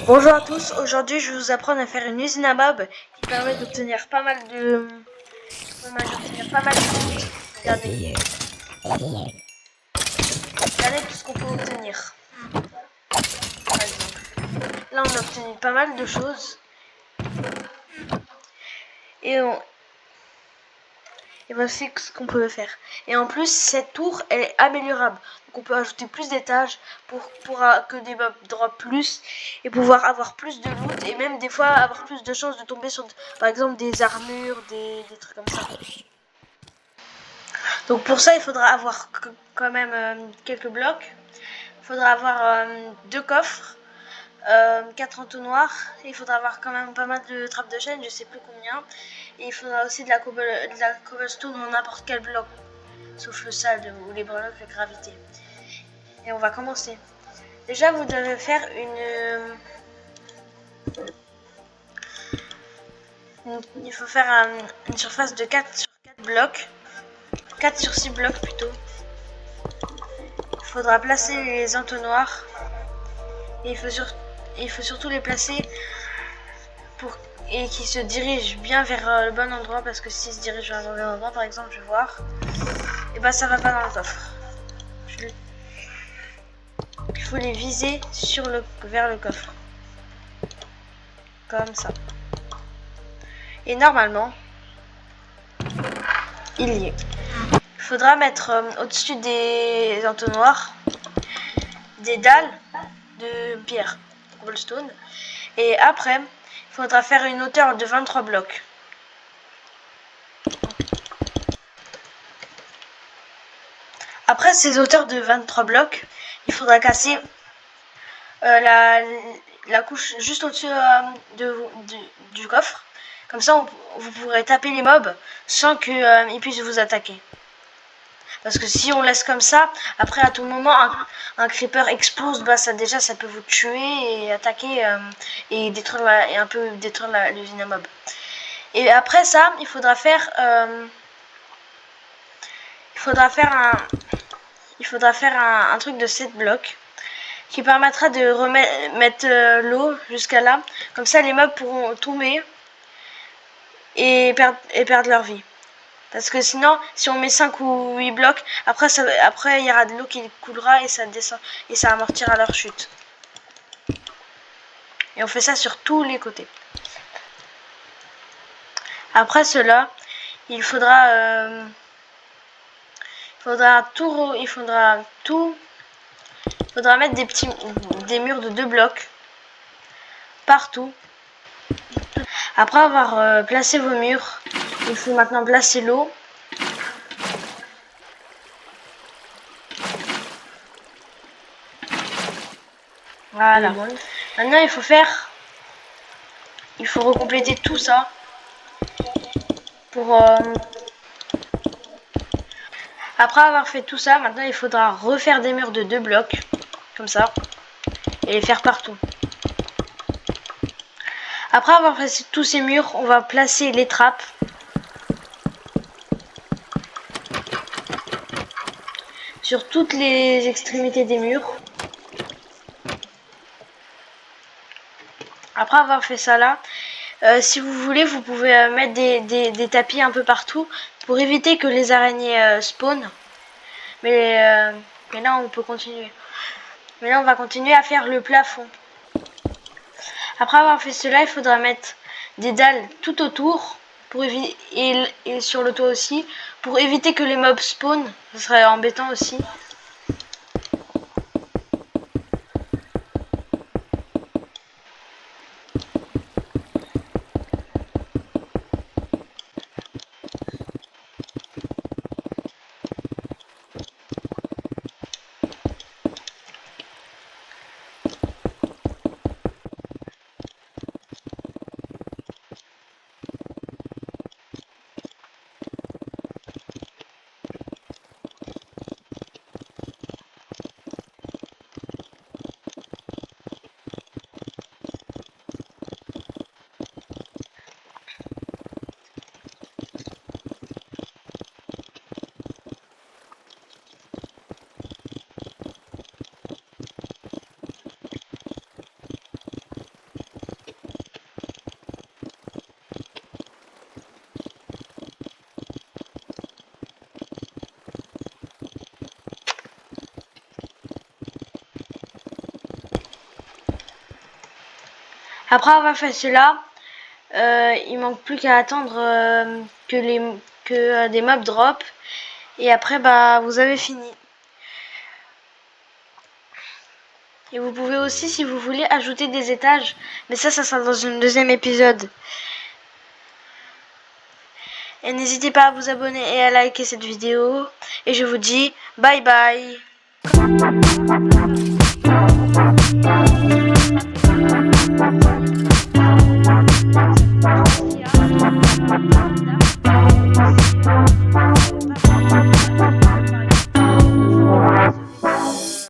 Bonjour à tous, aujourd'hui je vais vous apprendre à faire une usine à mobs qui permet d'obtenir pas mal de... Regardez. Regardez tout ce qu'on peut obtenir. Par exemple. Là on a obtenu pas mal de choses. Et voici ce qu'on peut faire. Et en plus, cette tour, elle est améliorable. Donc on peut ajouter plus d'étages pour que des mobs drop plus et pouvoir avoir plus de loot et même des fois avoir plus de chances de tomber sur, par exemple, des armures, des trucs comme ça. Donc pour ça, il faudra avoir quand même quelques blocs. Il faudra avoir 2 coffres, 4 entonnoirs. Et il faudra avoir quand même pas mal de trappes de chaîne, je sais plus combien. Et il faudra aussi de la cobblestone ou n'importe quel bloc, sauf le sable ou les blocs de gravité. Et on va commencer. Déjà, vous devez faire il faut faire une surface de 4 sur 4 blocs. 4 sur 6 blocs plutôt. Il faudra placer les entonnoirs. Et il faut surtout les placer et qu'ils se dirigent bien vers le bon endroit, parce que s'ils se dirigent vers le mauvais endroit, par exemple, je vais voir, et bah ça va pas dans le coffre. Il faut les viser vers le coffre. Comme ça. Et normalement, il y est. Il faudra mettre au-dessus des entonnoirs des dalles de pierre, de cobblestone. Et après, il faudra faire une hauteur de 23 blocs. Après ces hauteurs de 23 blocs, il faudra casser la couche juste au-dessus du coffre. Comme ça, vous pourrez taper les mobs sans qu'ils puissent vous attaquer. Parce que si on laisse comme ça, après à tout moment, un creeper explose, bah ça peut vous tuer et attaquer et un peu détruire l'usine à mobs. Et après ça, il faudra faire un truc de 7 blocs qui permettra de mettre l'eau jusqu'à là. Comme ça, les mobs pourront tomber et perdre leur vie. Parce que sinon, si on met 5 ou 8 blocs, après il y aura de l'eau qui coulera et ça descend et ça amortira leur chute. Et on fait ça sur tous les côtés. Après cela, il faudra mettre des murs de 2 blocs partout. Après avoir placé vos murs, il faut maintenant placer l'eau. Voilà. Maintenant il faut recompléter tout ça après avoir fait tout ça, maintenant il faudra refaire des murs de 2 blocs comme ça et les faire partout. Après avoir fait tous ces murs, on va placer les trappes sur toutes les extrémités des murs. Après avoir fait ça là, si vous voulez, vous pouvez mettre des tapis un peu partout pour éviter que les araignées spawnent. Mais là on peut continuer. Mais là on va continuer à faire le plafond. Après avoir fait cela, il faudra mettre des dalles tout autour et sur le toit aussi pour éviter que les mobs spawnent. Ce serait embêtant aussi. Après avoir fait cela, il manque plus qu'à attendre que des mobs drop. Et après, bah, vous avez fini. Et vous pouvez aussi, si vous voulez, ajouter des étages. Mais ça sera dans un deuxième épisode. Et n'hésitez pas à vous abonner et à liker cette vidéo. Et je vous dis bye bye.